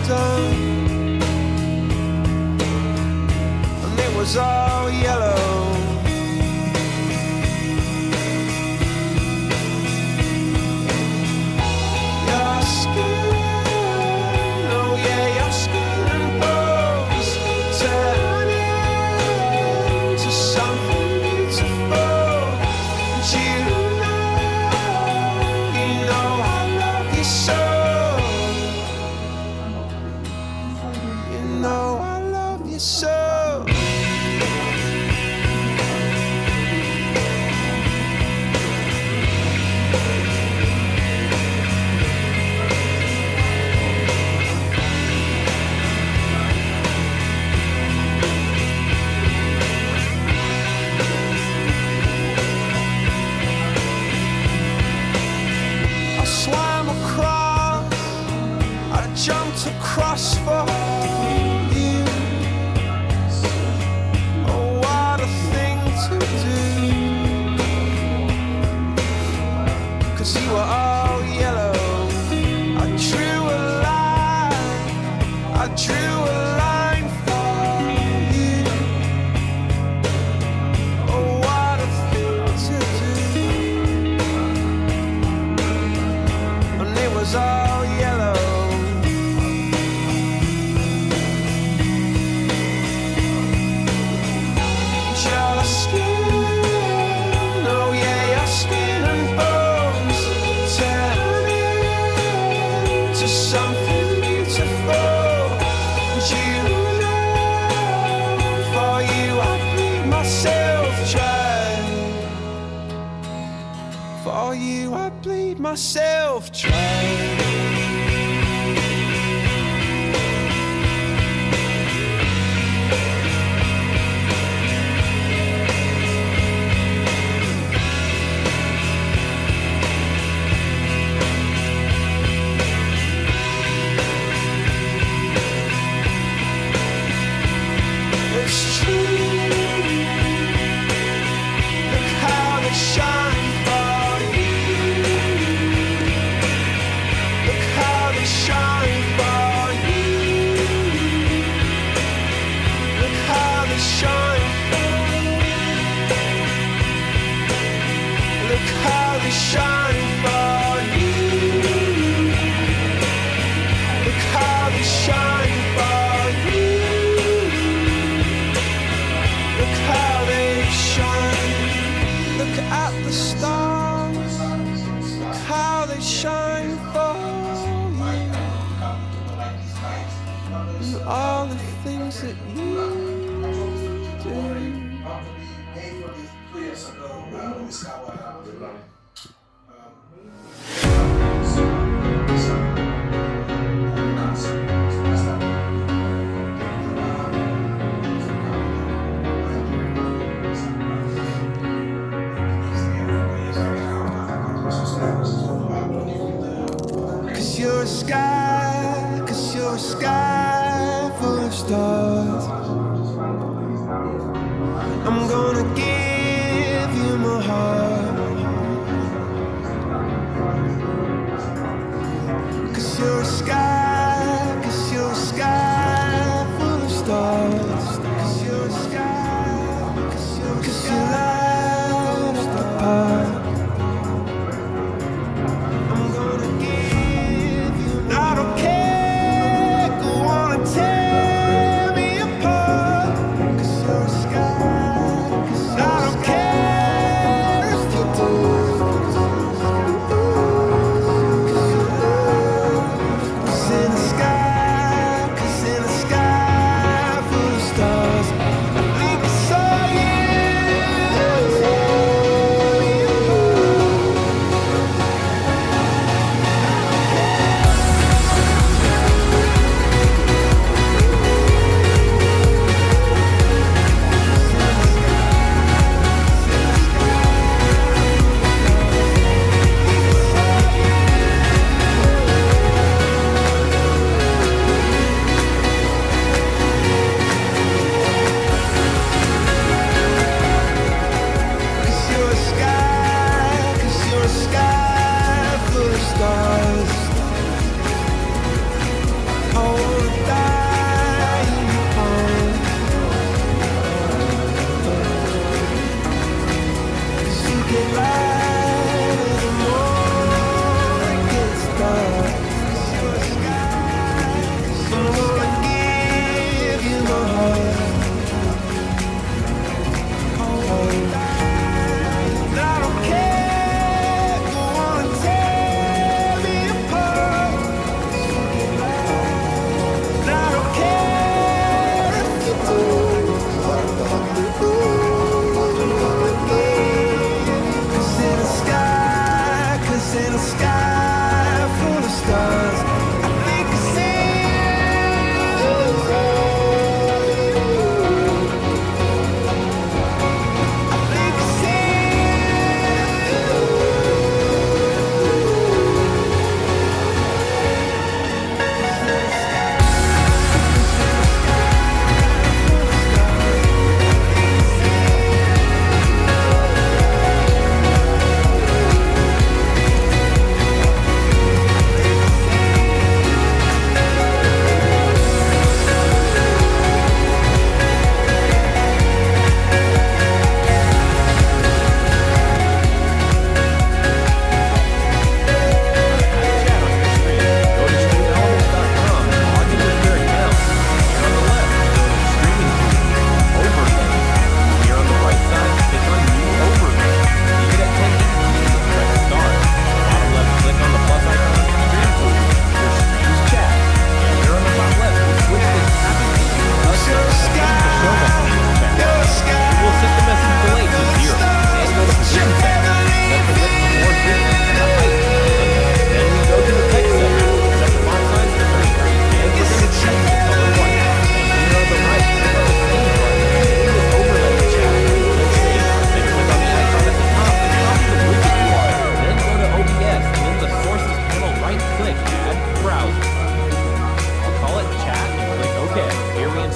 done, and it was all yellow. Your skin, oh yeah, your skin and bones turn into something beautiful. And you know I love you so. You know I love you so. I swam across, I jumped across for you. Oh, what a thing to do. 'Cause you were all yellow. I drew a line, I drew a line for you. Oh, what a thing to do. And it was all yellow. Your skin, oh yeah, your skin and bones turn into something beautiful. And you know, for you I bleed myself dry. For you I bleed myself dry. It's true. Look how they shine for you. Look how they shine for you. Look how they shine. Look how they shine for you. Look how they shine for you. Look how they shine. Look at the stars. Look how they shine for you. And all the things that you do. Cause you're a sky full of stars. I'm gonna give you my heart.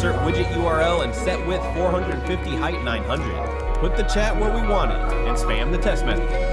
insert widget URL and set width 450, height 900. Put the chat where we want it and spam the test message.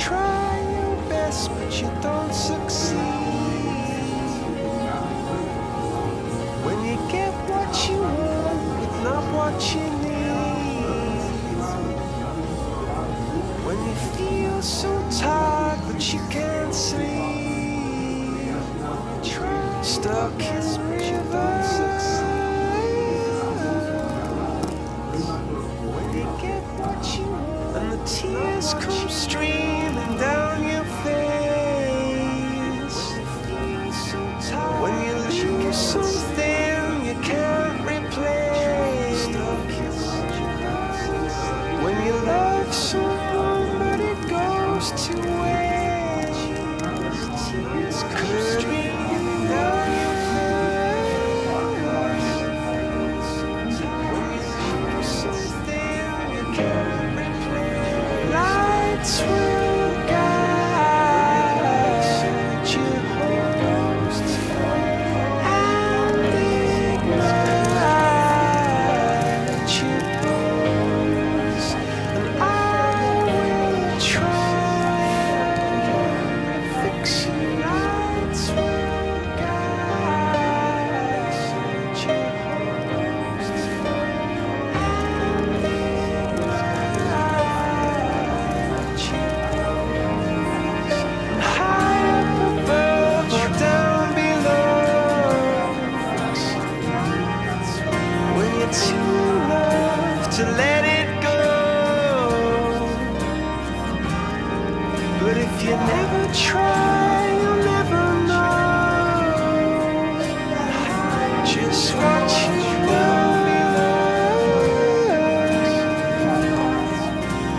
try your best, but you don't succeed. When you get what you want, but not what you need. When you feel so tired, but you can't sleep. Stuck in rivers. When you get what you want, and the tears come streaming down your face. When you lose something you can't replace. When you love someone but it goes to waste. Tears streaming down your face. When you lose something you can't replace. Lights will guide you home and ignite your bones, and I will try fix you. Lights will guide you home and ignite your bones. High up above or down below. When you're too loved to let it go. But if you never try, you'll never know just what you love.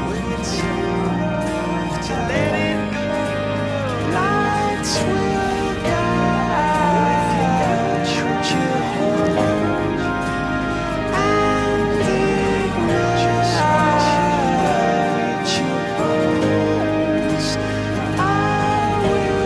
When you're too loved to let it go. Lights will guide you home and ignite your bones. I will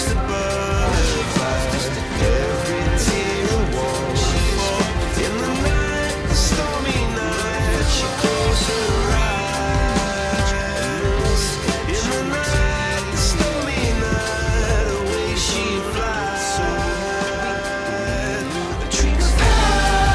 just a butterfly. Every tear a waterfall. In the night, the stormy night, she closed her eyes. In the night, the stormy night, the way she flies. A dream of paradise.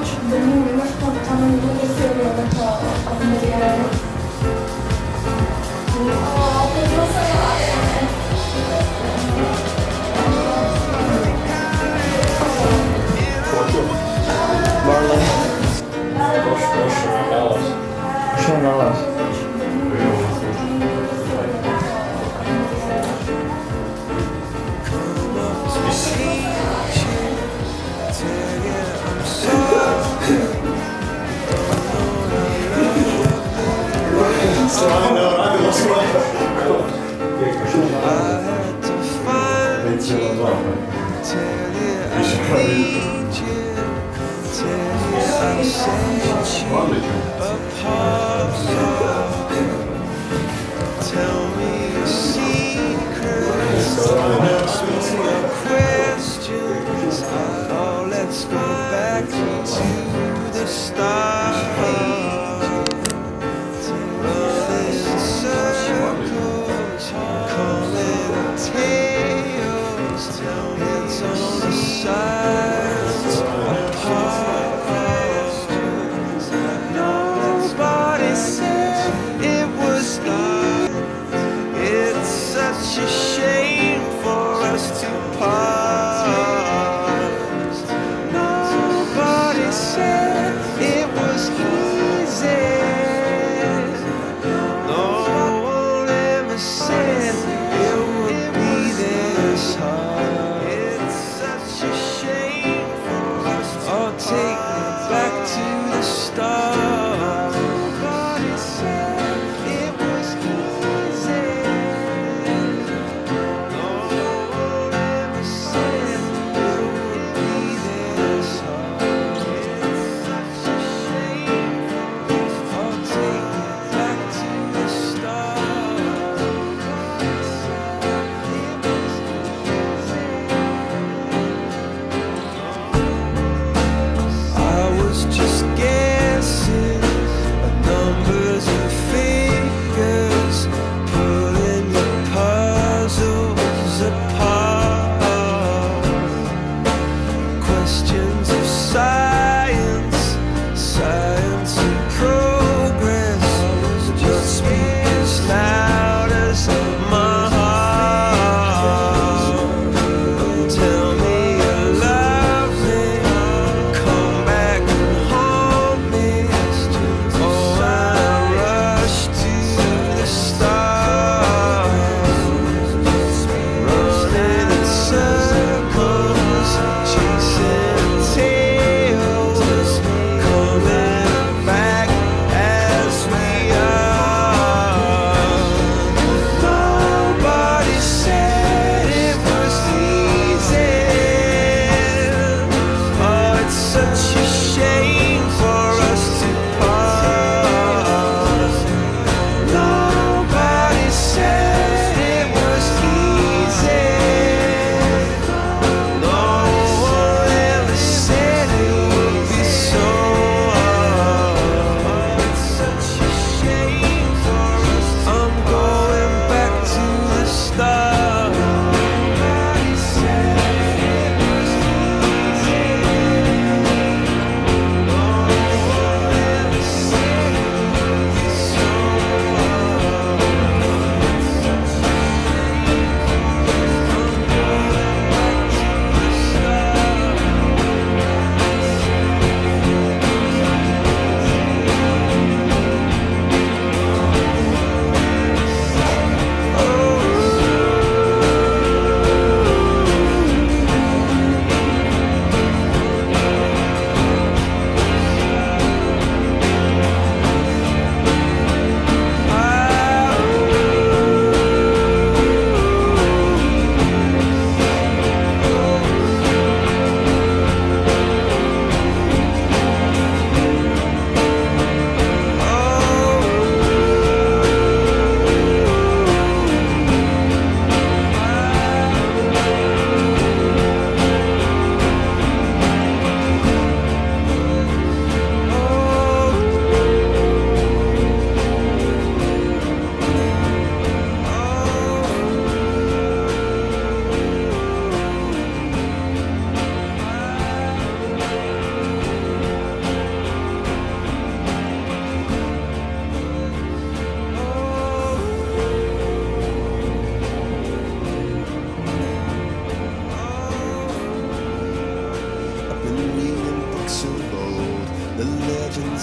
maç dönüyor, bir maç tamamını getiriyor da adımları yani. Vallahi. Şu an var. Tell me a secret, ask me your questions. Oh, let's go back to the start. Running in circles, calling tales. Tell me it's on the sides apart. Nobody said it was love. It's such a shame for us to part. Nobody said it was easy. No one ever said it would be this hard. It's such a shame for us to part. Take me back to the start. Nobody said it was easy. No one ever said it would be this hard. It's such a shame for us. Oh, take me back to the start. Nobody said it was easy. I was just guessing.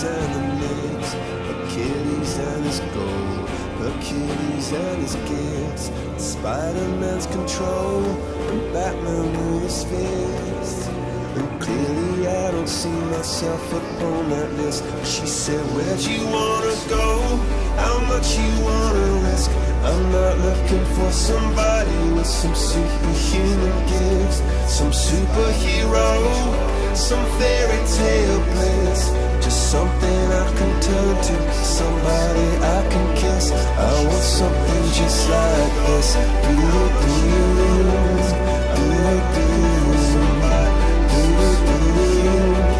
Hercules and the myths, Achilles and his gold, Hercules and his gifts, Spider-Man's control, and Batman with his fists. And clearly I don't see myself upon that list. She said, where'd you wanna go? How much you wanna risk? I'm not looking for somebody with some superhuman gifts, some superhero, some fairy tale bliss. Just something I can turn to, somebody I can kiss. I want something just like this.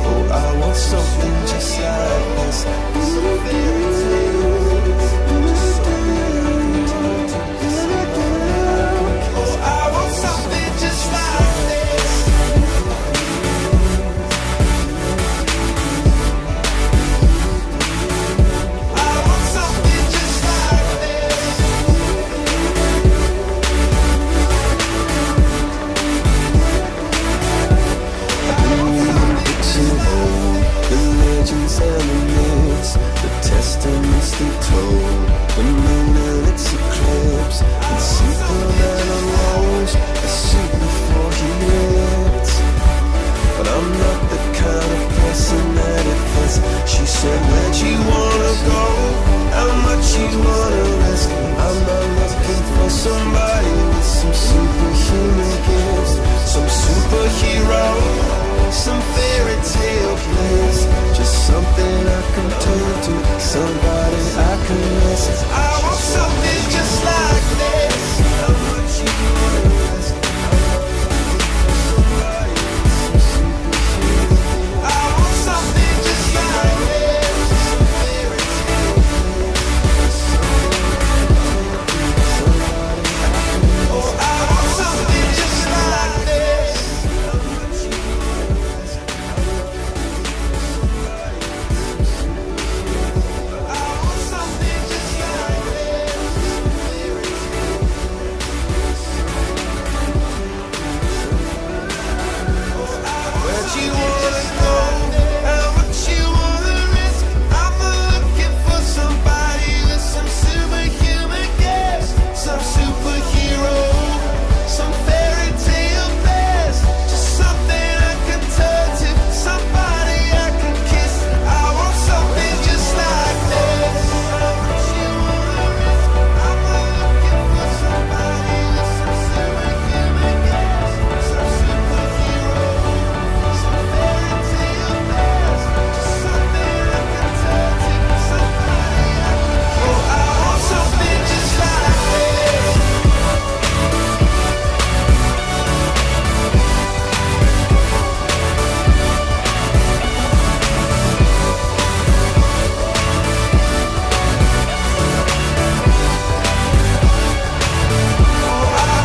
Oh, I want something just like this. Some fairy tale bliss. Just something I can turn to, somebody I can kiss. Oh, I want something just like this. I want something just like this. Fiction old, the legends and the myths, the testaments they told, the moon and its eclipse, and Superman unrolls a suit before he lived. But I'm not the kind of person that it fits. She said, where'd you wanna go? How much you wanna risk? I'm not looking for somebody with some superhuman gifts, some superhero, some fairy tale bliss. Just something I can turn to, somebody I can miss. I want something just like this. How much you wanna risk? I want something just like this. Some fairy tale bliss. Oh, I want something just like this. How much you wanna risk? I want something just like this. Where'd you wanna go? How much you wanna risk? I'm looking for somebody with some superhuman gifts, some superhero, some fairy tale bliss. Just something I can turn to, somebody I can kiss. I want something just like this. How much you wanna risk? I'm looking for somebody with some superhuman gifts, some superhero, some fairy tale bliss. Just something I can turn to, somebody I can kiss. Oh, I want something just like this. I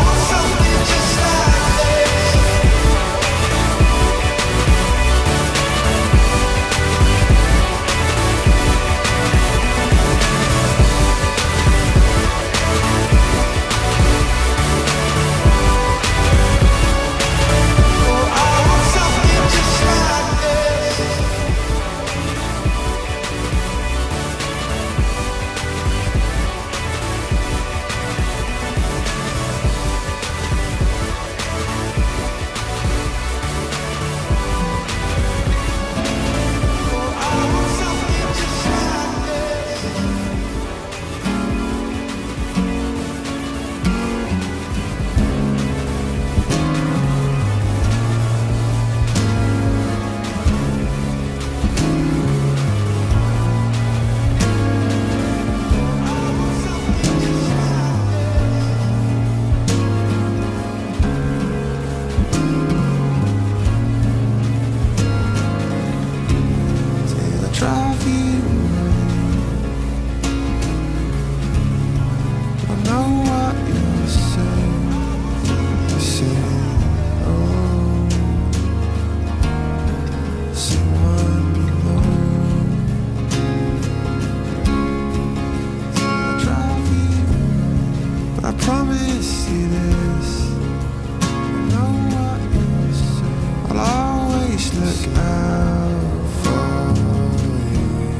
want something just like this. I want something just like this. I want something just like this. Till I drive you away. I know what you're saying. You say, oh, someone you know. Till I drive you away. But I promise you this. I know what you're saying. I'll always look out for you.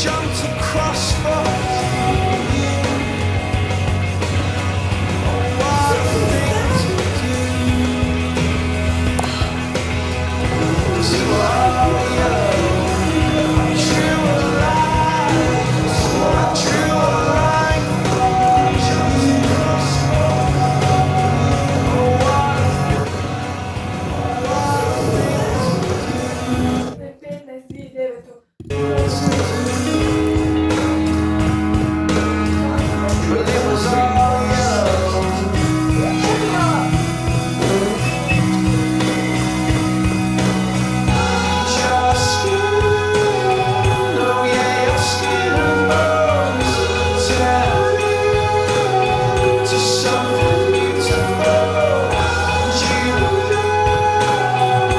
Jumped across for you. Oh, what a thing to do. 'Cause you are young. I drew a line. I drew a line. Jumped across for you. Oh, what Well, it was all your skin. Oh yeah, your skin and bones tell to something beautiful.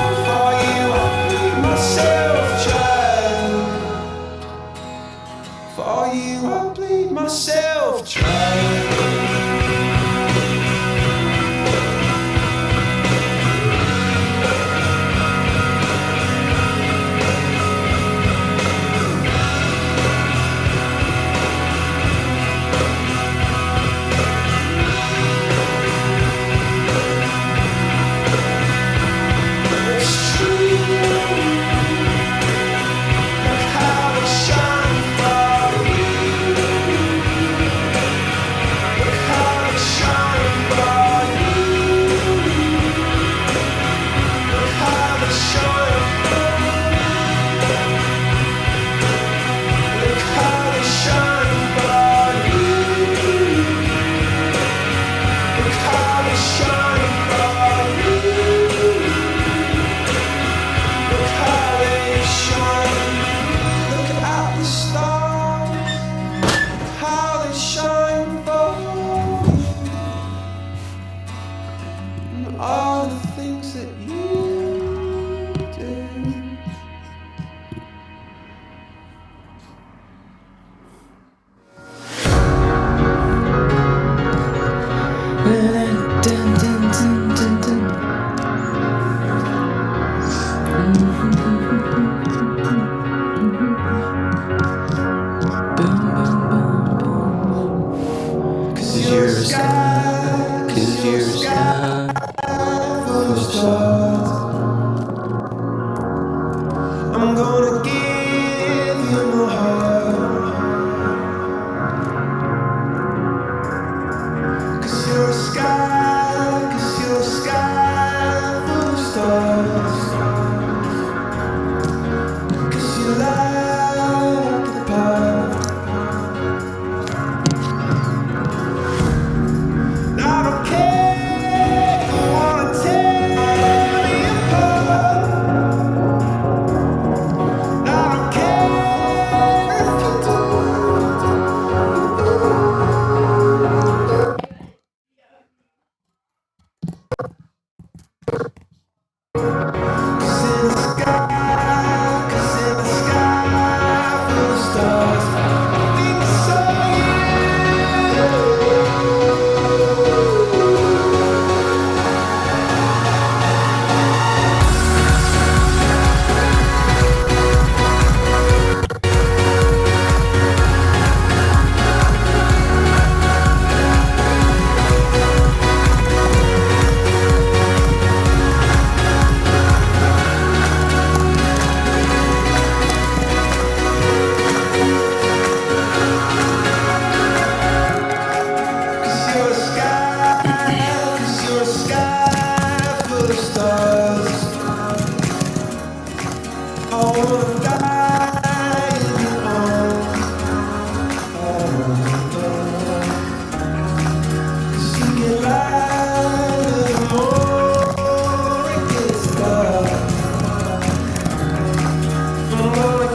And for you I bleed myself dry. For you I bleed myself dry. It's true. Look how I shine for you. Look how I shine for you. Look how I shine for you. Look how I shine for you. Look how I shine for you. Look how they shine. Look at the stars, how they shine for you. And all the things that you do. Cause you're a sky, cause you're a sky full of stars. I'm gonna give you my heart. Cause you're a sky, cause you're a sky full of stars. Cause you light the path. I don't care if you wanna tear me apart. I don't care if you do. 'Cause in the sky full of stars, I think I saw you. Cause you're a sky full of stars. I wanna die in your arms. Cause you get lighter the more it gets dark. I'm gonna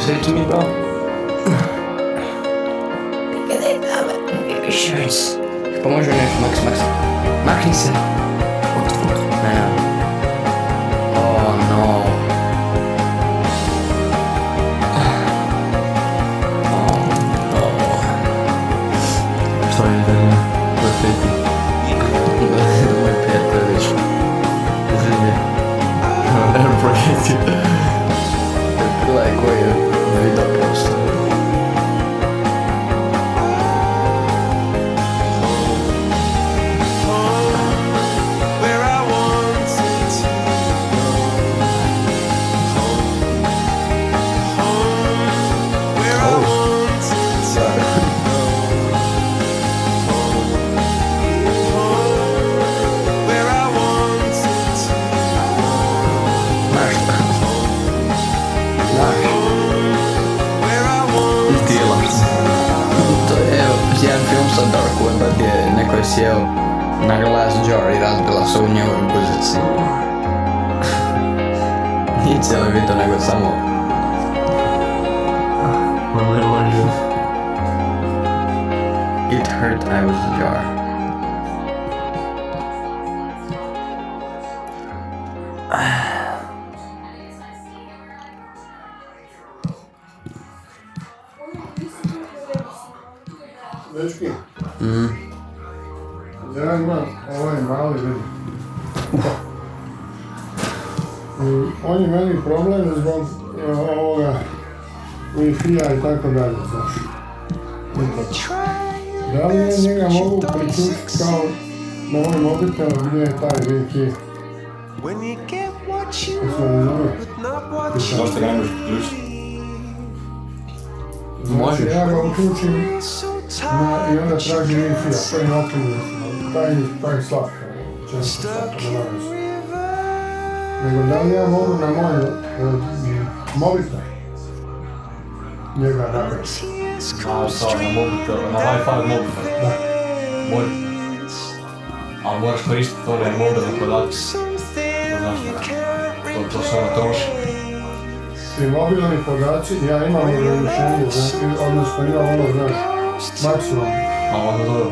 say to me, bro? Pomoži mi nešto, Max. Makni se. What the fuck? Ne. Oh no. Oh no. Šta je Daniel? Ko je peti? Moj prijatelj već. Zemlje. Projekcija. Gledaj koji je video post. where I wanted to go. Home, where I wanted to go. Home, where I wanted to Znaš šta? Znaš? where I wanted. Tijela. To je jedan film sa Dark Web gdje neko je sjeo na glass jar i razbila se u njegovoj guzici. Nije cijeli video nego samo Ne može. It hurt I was a jar. Dečki, ja imam ovaj mali vidi. On je meni problem zbog ovoga Wi-Fi-a i tako dalje, znaš. Da li ja njega mogu priključiti kao na moj mobitel gdje je taj Wi-Fi? When you get what you Jesmo razumijeli? but not what you Zašto ga ne možeš priključiti? Znači, ja ga uključim so i onda traži Wi-Fi-a, to je Optimus, taj slab, često slab, ne znam. Nego da li ja mogu na moj mobitel njega navesti? tears A come sad na mobitel, na Wi-Fi mobitel. Da. Može. Ali moraš koristiti one mobilne podatke. something Znaš you da. can't To se ono troši. Ti mobilni podaci, ja imam ograničenje, odnosno imam ono, znaš, maksimum. A onda dobro.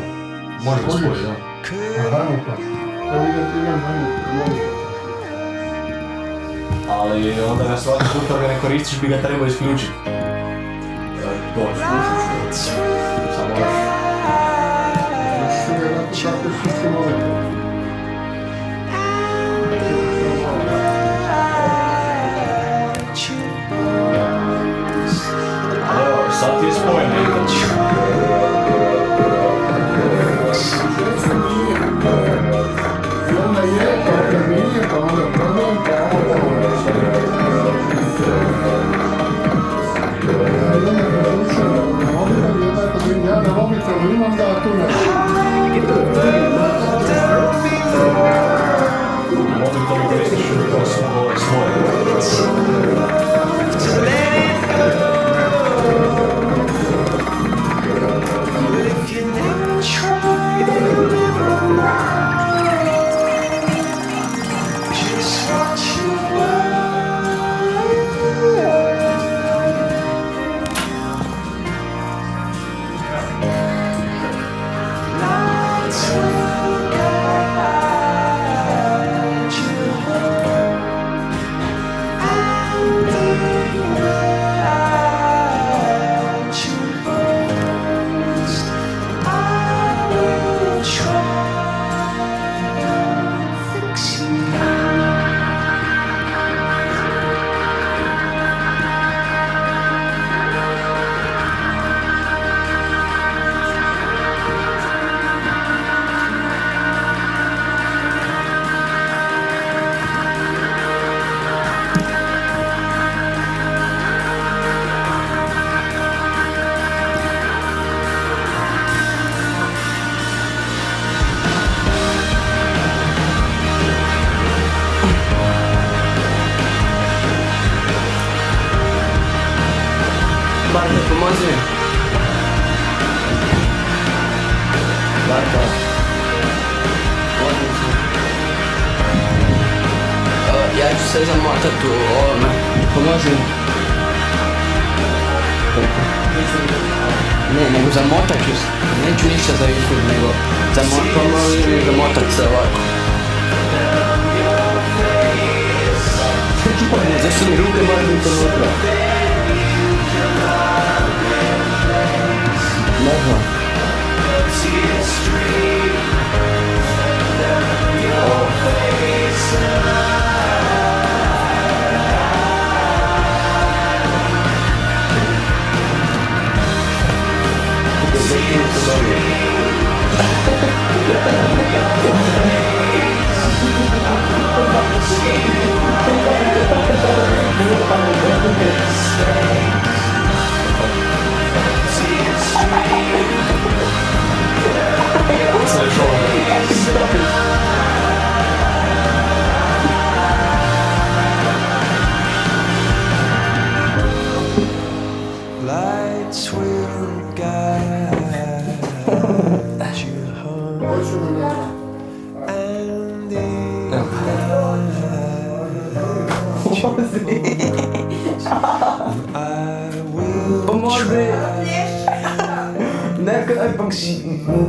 Može ga spojiti, da. A hajmo to. Evo idem mobitel. Ali onda na svaki put kad ga ne koristiš bi ga trebao isključiti. To slušaš. Samo moraš. Što je onako kako sušti mobitel. Ali evo, sad ti je spojen internet. Često nije. I onda je, pa onda nije, pa onda problem, pa onda ponovno. Ja idem na preključen na mobitel, jednako da ja na mobitelu imam ga, a tu ne. Mobitel koristiš kao svoje. if you never try, you'll never know just what you want. To guide you home, and without you boast, I will try and fix you. Barta, pomozi mi. Barta. Pomozi mi se. Ja ću se zamotati u ovome. Pomozi mi. Ne, nego zamotat ću se. Neću ništa za YouTube, nego zamotat se ovako. Zašto mi ruke moraju biti unutra? Ne znam. Lights will guide you home, and in the night I will Pomozi! Neka ipak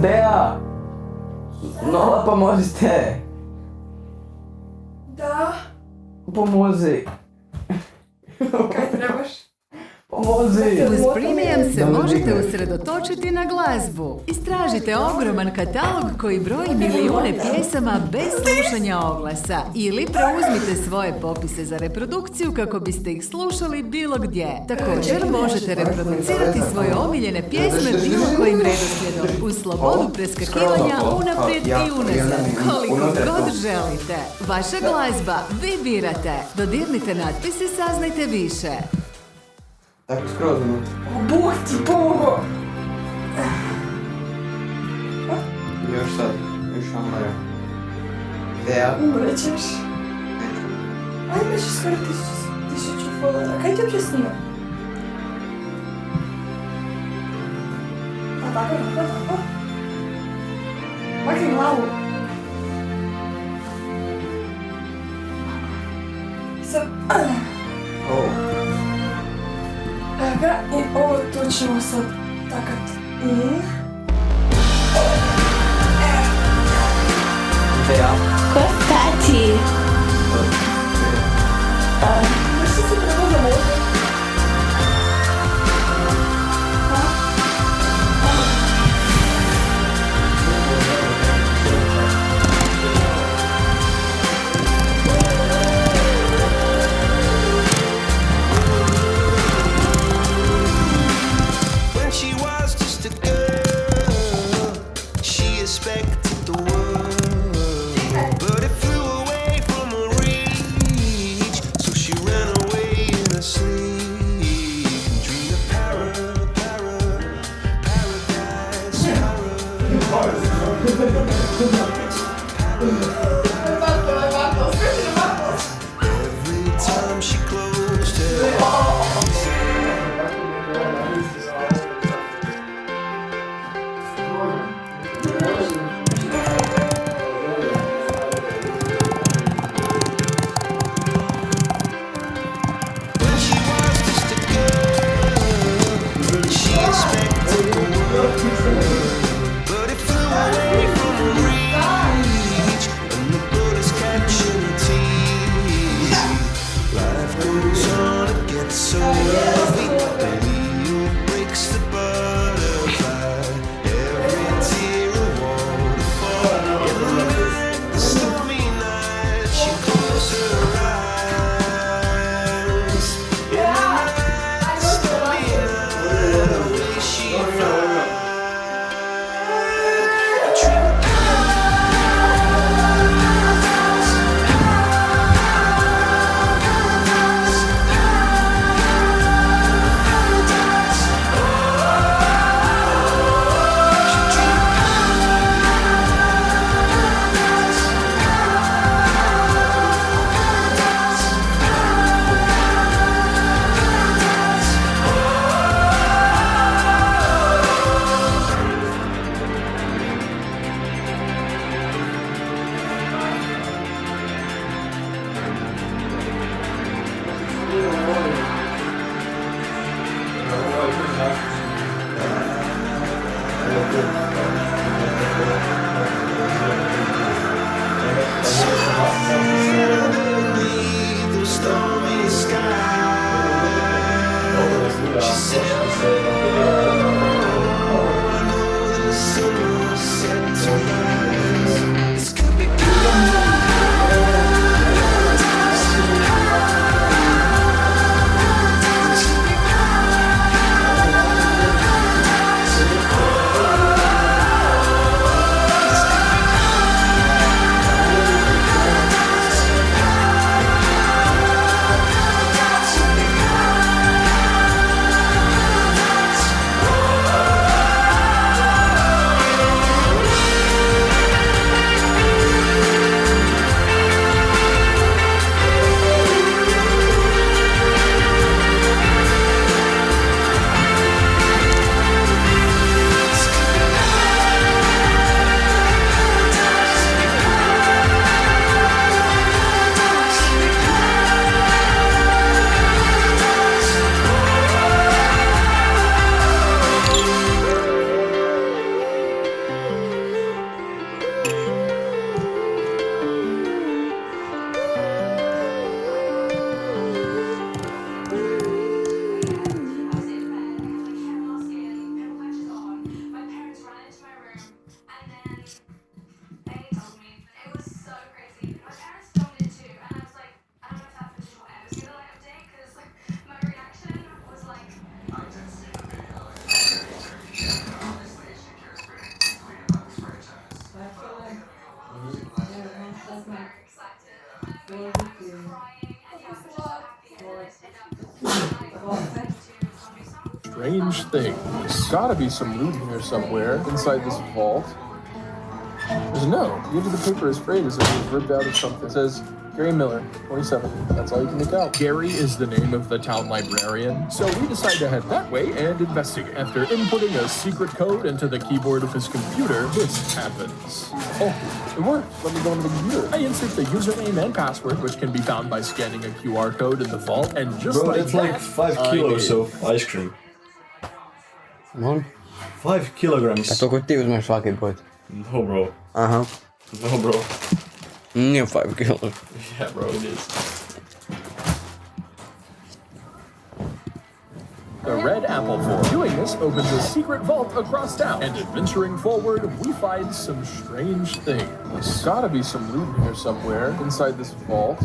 Dea! Nola, pomozite! Da, Pomozi! kaj trebaš? Pomozi! Uz Premium se možete usredotočiti na glazbu. Istražite ogroman katalog koji broji milijune pjesama bez slušanja oglasa. Ili preuzmite svoje popise za reprodukciju kako biste ih slušali bilo gdje. Također možete reproducirati svoje omiljene pjesme bilo kojim redoslijedom uz slobodu preskakivanja unaprijed i unazad. Koliko god želite. Vaša glazba, vi birate. Dodirnite natpis i saznajte više. Tako skroz unutra. O, Bog ti pomogo! Još sad, još malo. Dea? Umrećeš. A imaš skoro 1000 followera. Kaj ti uopće snima? A tako. Makni glavu. Sad... Evo ga, i ovo tu ćemo sad takat in. Dea? Ko je tati? Nešto se treba zamoći. when she was just a girl. She expected the world, but it flew away from the sun will set to rise. This could be Strange thing. There's gotta be some loot here somewhere inside this vault. There's no. The end of the paper is frayed as if it was ripped out of something. It says, Gary Miller, 27. That's all you can make out. Gary is the name of the town librarian, so we decide to head that way and investigate. After inputting a secret code into the keyboard of his computer, this happens. Oh, it worked. Let me go into the computer. I insert the username and password, which can be found by scanning a QR code in the vault, and just Bro, like that's that, like 5 kilos of ice cream. Molim? 5 kilograms. A to kod ti uzmeš svaki put? No, bro. Aha. No, bro. Nije 5 kilos. Yeah, bro, it is. the red apple for. Doing this opens a secret vault across town, and adventuring forward, we find some strange things. There's gotta be some loot here somewhere inside this vault.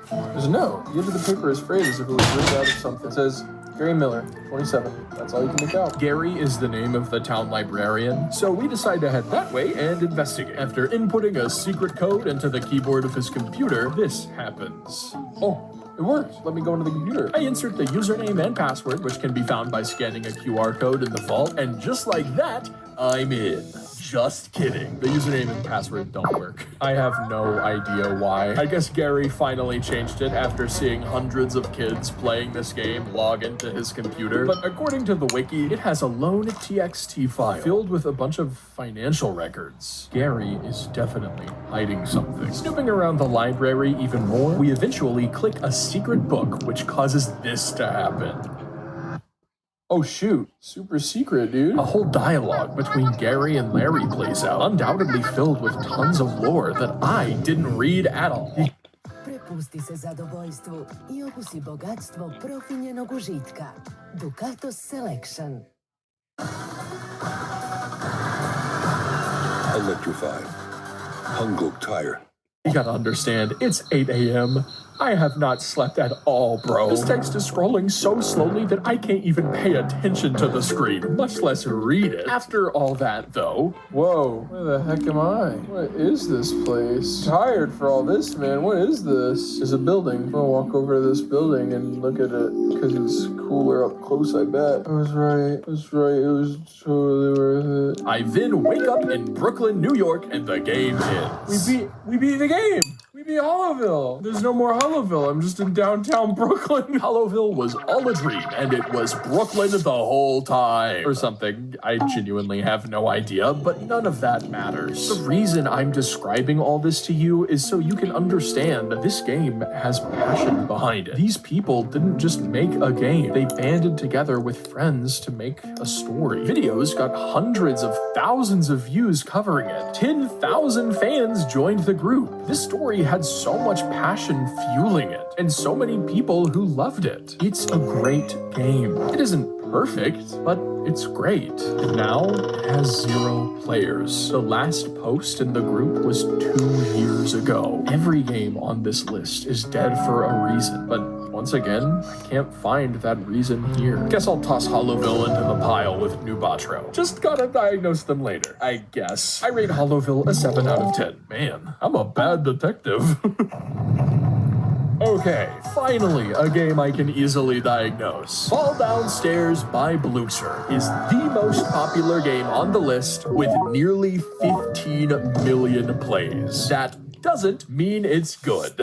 There's a note. The end of the paper is frayed as if it was ripped out of something. It says, Gary Miller, 27. That's all you can make out. Gary is the name of the town librarian, so we decide to head that way and investigate. After inputting a secret code into the keyboard of his computer, this happens. Oh, it works. Let me go into the computer. I insert the username and password, which can be found by scanning a QR code in the vault, and just like that, I'm in. Just kidding. The username and password don't work. I have no idea why. I guess Gary finally changed it after seeing hundreds of kids playing this game log into his computer. But according to the wiki, it has a lone TXT file filled with a bunch of financial records. Gary is definitely hiding something. Snooping around the library even more, we eventually click a secret book, which causes this to happen. Oh shoot, super secret, dude. A whole dialogue between Gary and Larry plays out, undoubtedly filled with tons of lore that I didn't read at all. Prepusti se zadovoljstvu I okusi bogatstvo profinjenog užitka. Ducatos Selection. Electrified. Hungok tire. You gotta understand, it's 8 a.m. I have not slept at all, bro. This text is scrolling so slowly that I can't even pay attention to the screen, much less read it. After all that, though, whoa, where the heck am I? What is this place? Tired for all this, man. What is this? There's a building. I'm gonna walk over to this building and look at it, because it's cooler up close, I bet. I was right. It was totally worth it. I then wake up in Brooklyn, New York, and the game ends. We beat the game! We beat Hollowville! There's no more Hollowville, I'm just in downtown Brooklyn. Hollowville was all a dream, and it was Brooklyn the whole time. Or something. I genuinely have no idea, but none of that matters. The reason I'm describing all this to you is so you can understand this game has passion behind it. These people didn't just make a game. They banded together with friends to make a story. Videos got hundreds of thousands of views covering it. 10,000 fans joined the group. This story had so much passion fueling it, and so many people who loved it. It's a great game. It isn't perfect, but it's great. And now it has 0 players. The last post in the group was 2 years ago. Every game on this list is dead for a reason, but once again, I can't find that reason here. Guess I'll toss Hollowville into the pile with Nubatro. Just gotta diagnose them later, I guess. I rate Hollowville a 7 out of 10. Man, I'm a bad detective. Okay, finally, a game I can easily diagnose. Fall Downstairs by Blucher is the most popular game on the list with nearly 15 million plays. That doesn't mean it's good.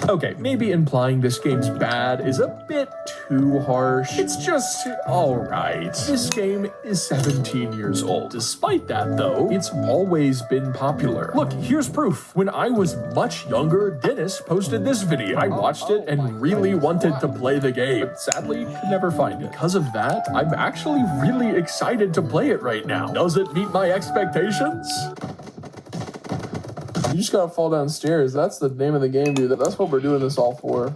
Okay, maybe implying this game's bad is a bit too harsh. It's just alright. This game is 17 years old. Despite that, though, it's always been popular. Look, here's proof. When I was much younger, Dennis posted this video. I watched it and really wanted to play the game, but sadly, could never find it. Because of that, I'm actually really excited to play it right now. Does it meet my expectations? You just gotta fall downstairs. That's the name of the game, dude. That's what we're doing this all for.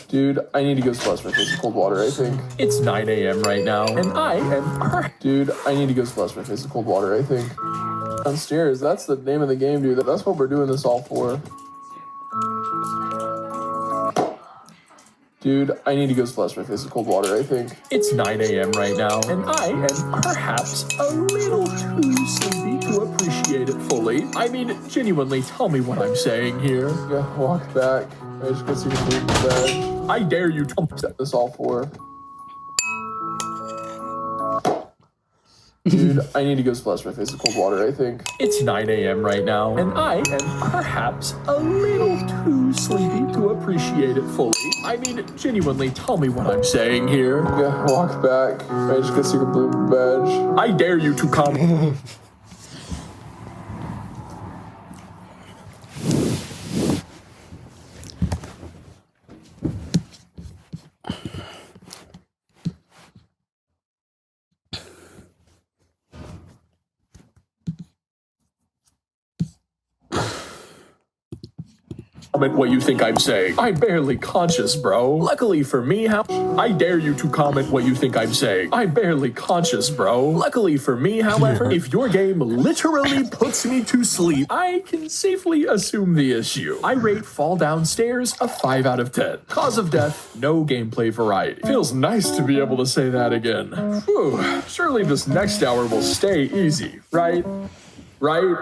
Dude, I need to go splash my face in cold water, I think. It's 9 a.m. right now, and I am... Dude, I need to go splash my face in cold water, I think. Downstairs, that's the name of the game, dude. That's what we're doing this all for. Dude, I need to go splash my face in cold water, I think. It's 9 a.m. right now, and I am perhaps a little too sleepy to appreciate it fully. I mean, genuinely, tell me what I'm saying here. Yeah, walk back. I just got to see the blue badge. I dare you to set this all for. Dude, I need to go splash my face in cold water, I think. It's 9 a.m. right now, and I am perhaps a little too sleepy to appreciate it fully. I mean, genuinely, tell me what I'm saying here. Yeah, walk back. I just got to see the blue badge. I dare you to come. Comment what you think I'm saying. I'm barely conscious, bro. Luckily for me, I dare you to comment what you think I'm saying. I'm barely conscious, bro. Luckily for me, however, if your game literally puts me to sleep, I can safely assume the issue. I rate Fall Downstairs a 5 out of 10. Cause of death, no gameplay variety. Feels nice to be able to say that again. Whew, surely this next hour will stay easy, right? Right?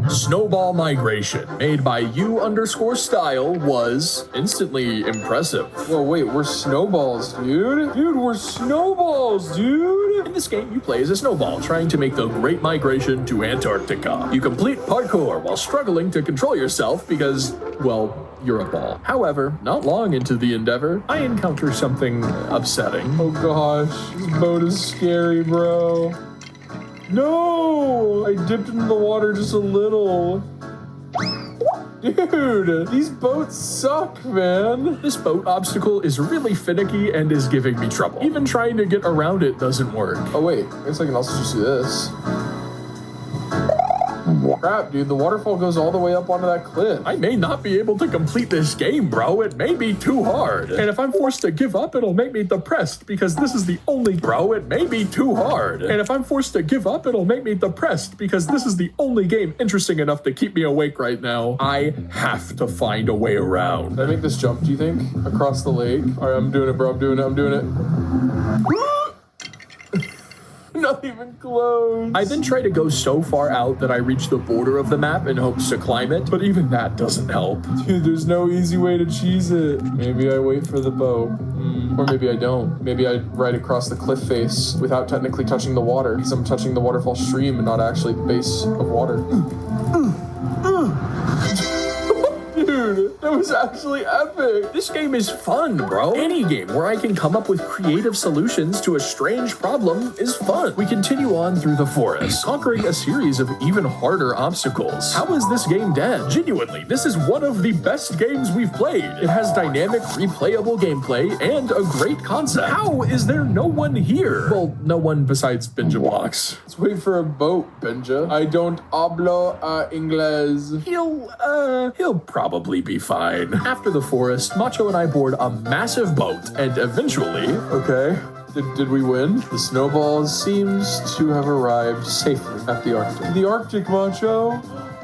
Snowball Migration, made by U_style, was instantly impressive. Whoa, wait, we're snowballs, dude. Dude, we're snowballs, dude. In this game, you play as a snowball, trying to make the Great Migration to Antarctica. You complete parkour while struggling to control yourself because, well, you're a ball. However, not long into the endeavor, I encounter something upsetting. Oh gosh, this boat is scary, bro. No! I dipped into the water just a little. Dude, these boats suck, man. This boat obstacle is really finicky and is giving me trouble. Even trying to get around it doesn't work. Oh wait, I guess I can also just do this. Crap, dude, the waterfall goes all the way up onto that cliff. I may not be able to complete this game, bro. It may be too hard. And if I'm forced to give up, it'll make me depressed because this is the only... Bro, it may be too hard. And if I'm forced to give up, it'll make me depressed because this is the only game interesting enough to keep me awake right now. I have to find a way around. Can I make this jump, do you think? Across the lake? All right, I'm doing it, bro. I'm doing it. Not even close. I then try to go so far out that I reach the border of the map in hopes to climb it, but even that doesn't help. Dude, there's no easy way to cheese it. Maybe I wait for the boat. Or maybe I don't. Maybe I ride across the cliff face without technically touching the water, because I'm touching the waterfall stream and not actually the base of water. Dude, that was was actually epic. This game is fun, bro. Any game where I can come up with creative solutions to a strange problem is fun. We continue on through the forest, conquering a series of even harder obstacles. How is this game dead? Genuinely, this is one of the best games we've played. It has dynamic, replayable gameplay and a great concept. How is there no one here? Well, no one besides Benja Blocks. Let's wait for a boat, Benja. I don't hablo inglés. He'll probably be fine. After the forest, Macho and I board a massive boat and eventually... Okay. Did we win? The snowball seems to have arrived safely at the Arctic. The Arctic, Macho?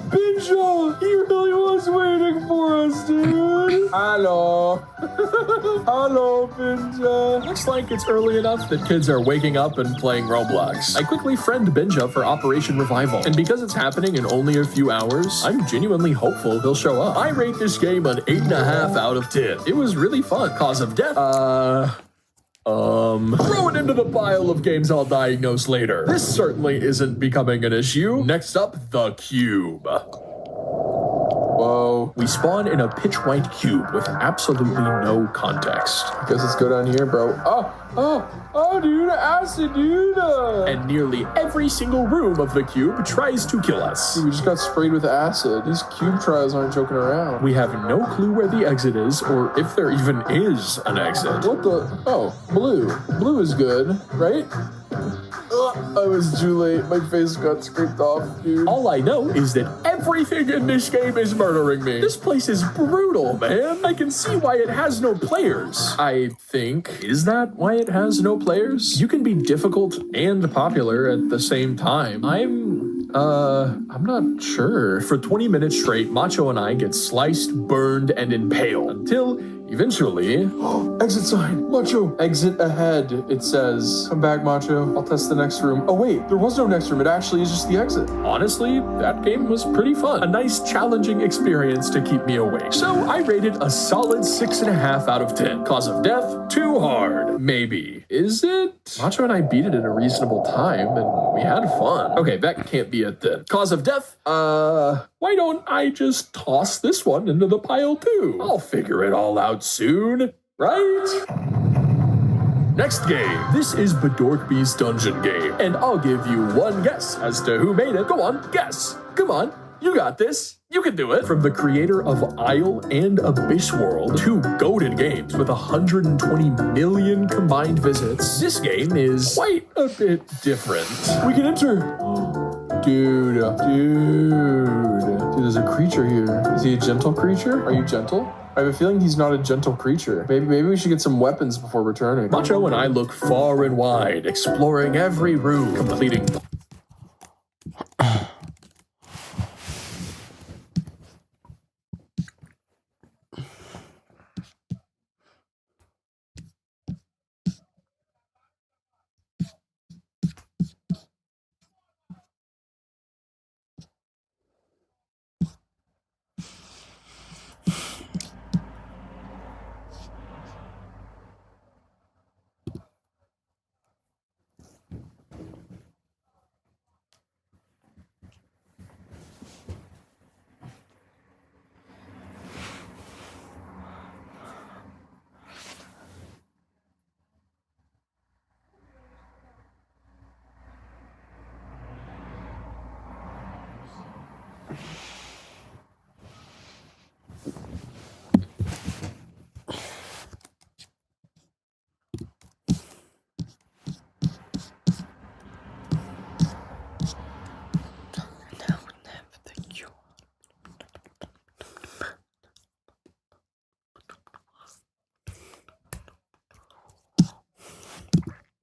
Benja! He really was waiting for us, dude! Hello! Hello, Benja! Looks like it's early enough that kids are waking up and playing Roblox. I quickly friend Benja for Operation Revival, and because it's happening in only a few hours, I'm genuinely hopeful he'll show up. I rate this game an 8.5 out of 10. It was really fun. Cause of death? Throw it into the pile of games I'll diagnose later. This certainly isn't becoming an issue. Next up, the cube. Whoa. We spawn in a pitch white cube with absolutely no context. I guess let's go down here, bro. Oh, dude, acid, dude. And nearly every single room of the cube tries to kill us. Dude, we just got sprayed with acid. These cube trials aren't joking around. We have no clue where the exit is or if there even is an exit. What the? Oh, blue. Blue is good, right? I was too late. My face got scraped off, dude. All I know is that everything in this game is murdering me. This place is brutal, man. I can see why it has no players. I think. Is that why it has no players? You can be difficult and popular at the same time. I'm not sure. For 20 minutes straight, Macho and I get sliced, burned, and impaled until eventually... Exit sign! Macho! Exit ahead, it says. Come back, Macho. I'll test the next room. Oh wait, there was no next room. It actually is just the exit. Honestly, that game was pretty fun. A nice, challenging experience to keep me awake. So I rated a solid 6.5 out of 10. Cause of death? Too hard. Maybe. Is it? Macho and I beat it in a reasonable time, and we had fun. Okay, that can't be it then. Cause of death? Why don't I just toss this one into the pile too? I'll figure it all out soon, right? Next game. This is Bedorkby's Dungeon Game, and I'll give you one guess as to who made it. Go on, guess. Come on, you got this. You can do it. From the creator of Isle and Abyss World, two goated games with 120 million combined visits, this game is quite a bit different. We can enter. Dude, there's a creature here. Is he a gentle creature? Are you gentle? I have a feeling he's not a gentle creature. Maybe we should get some weapons before returning. Macho and I look far and wide, exploring every room, completing...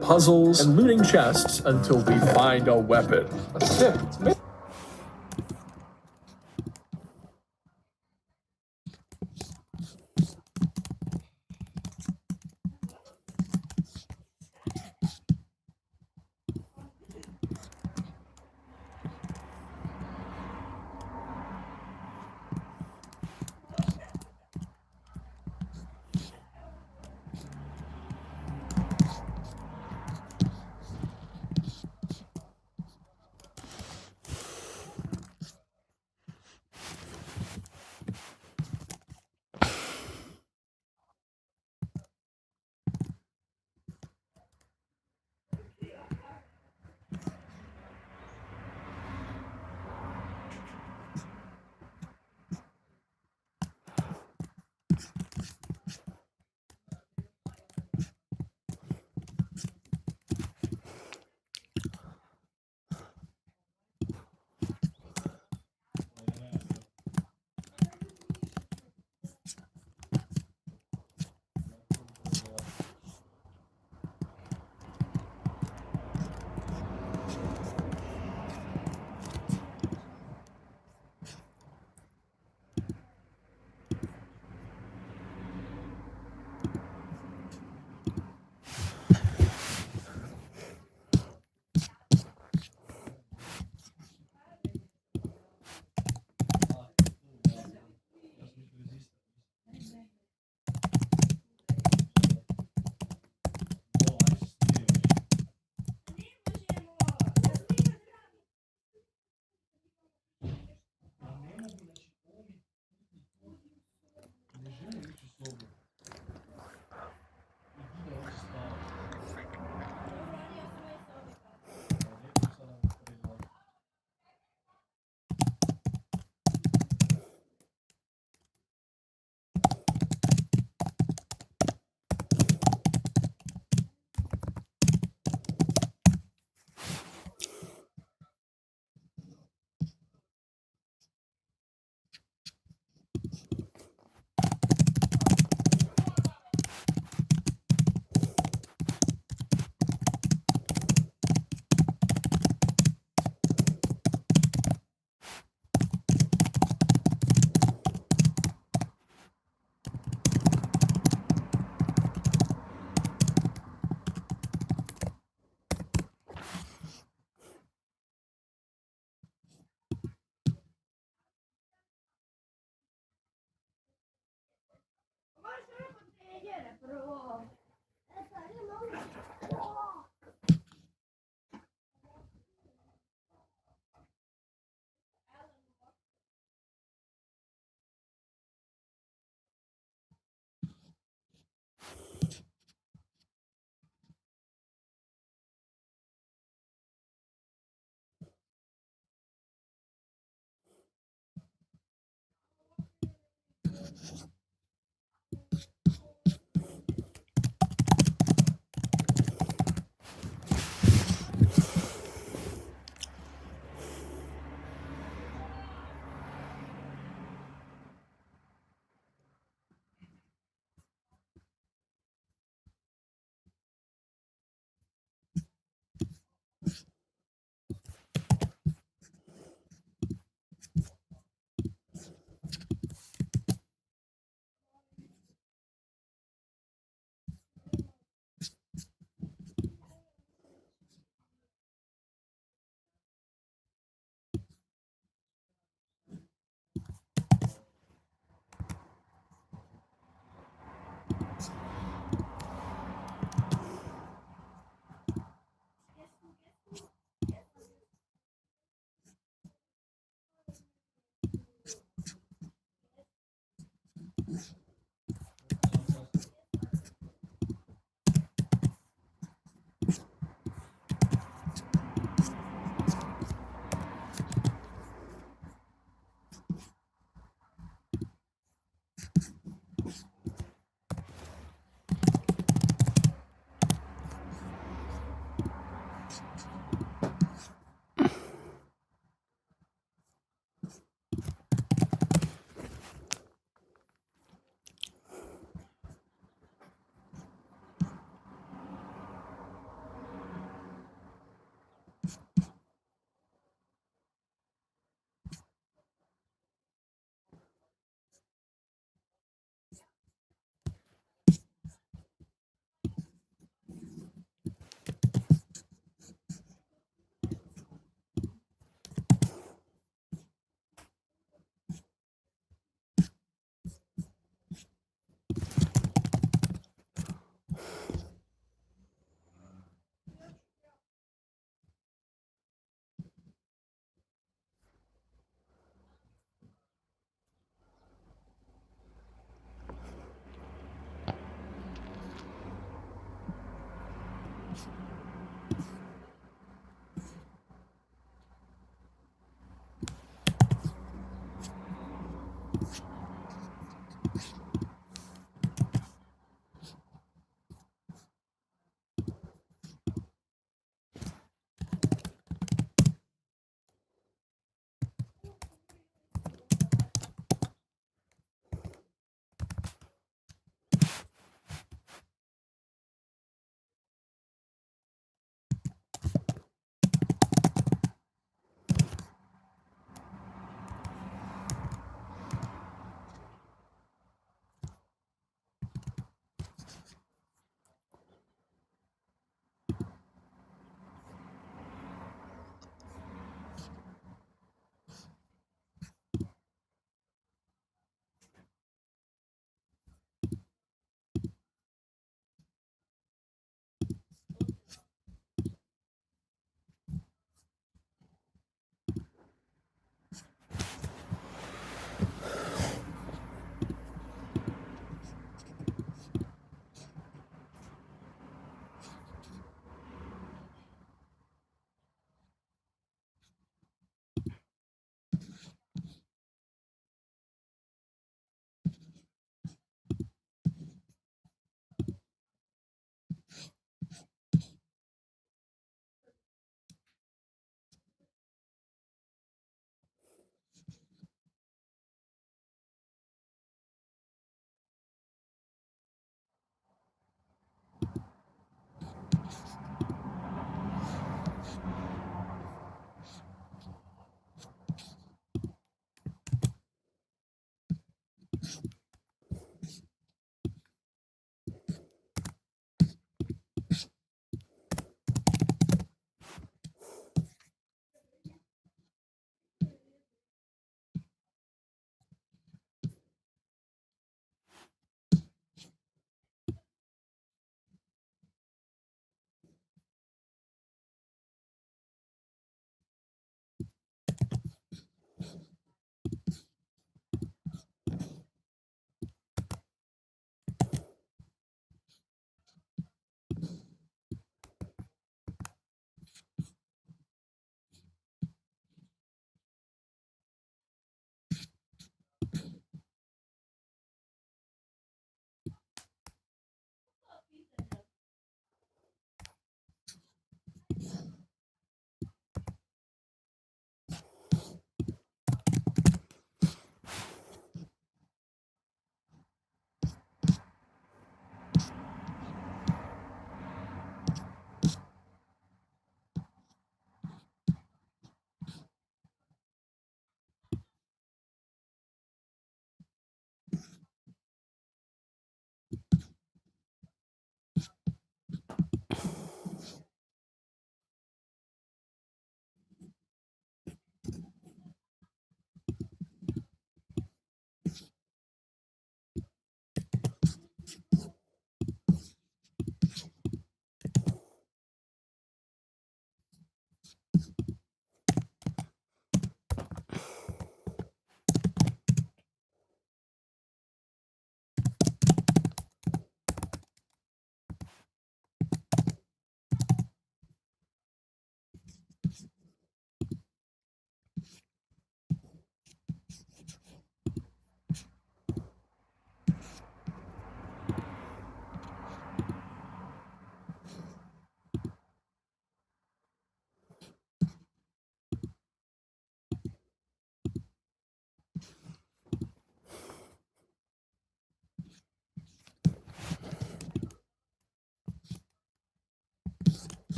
puzzles and looting chests until we find a weapon. That's it. It's me.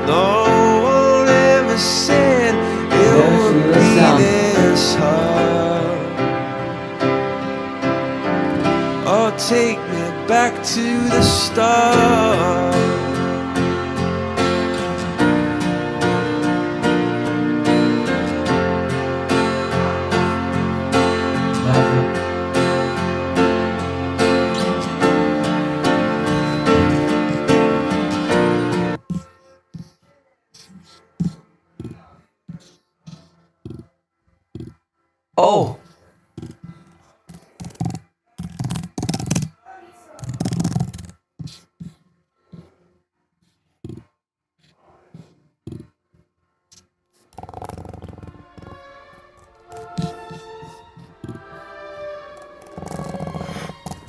No back to the start. Oh!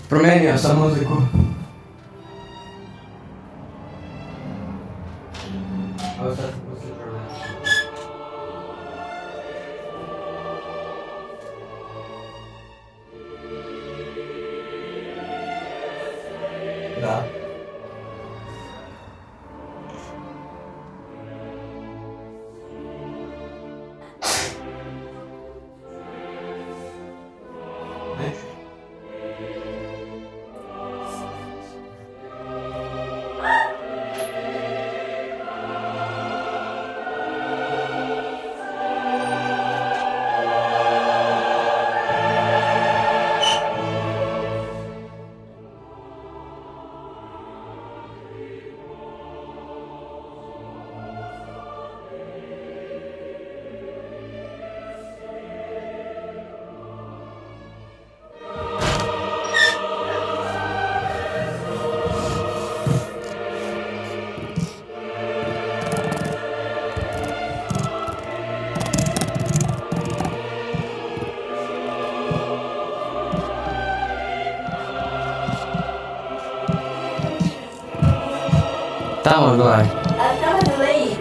Promijenio sam muziku. Ovo sad muziku promijenio. Da. Neću. Tamo gledaj. A tamo delay.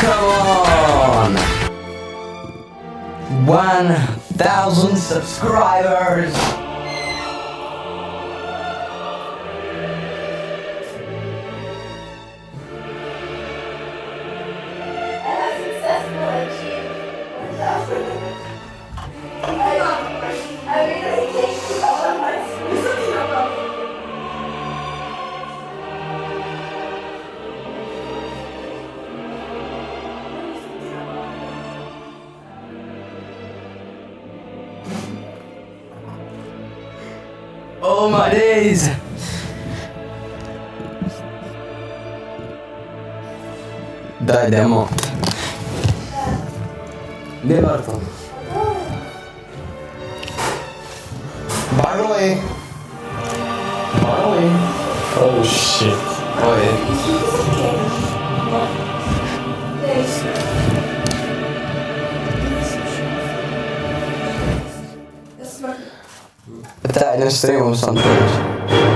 Come on! 1,000 subscribers! Oh my days! Daj, idemo. Gdje je Barton? Barley! Barley! Oh shit. Oh je. Taj na streamu sam to reći.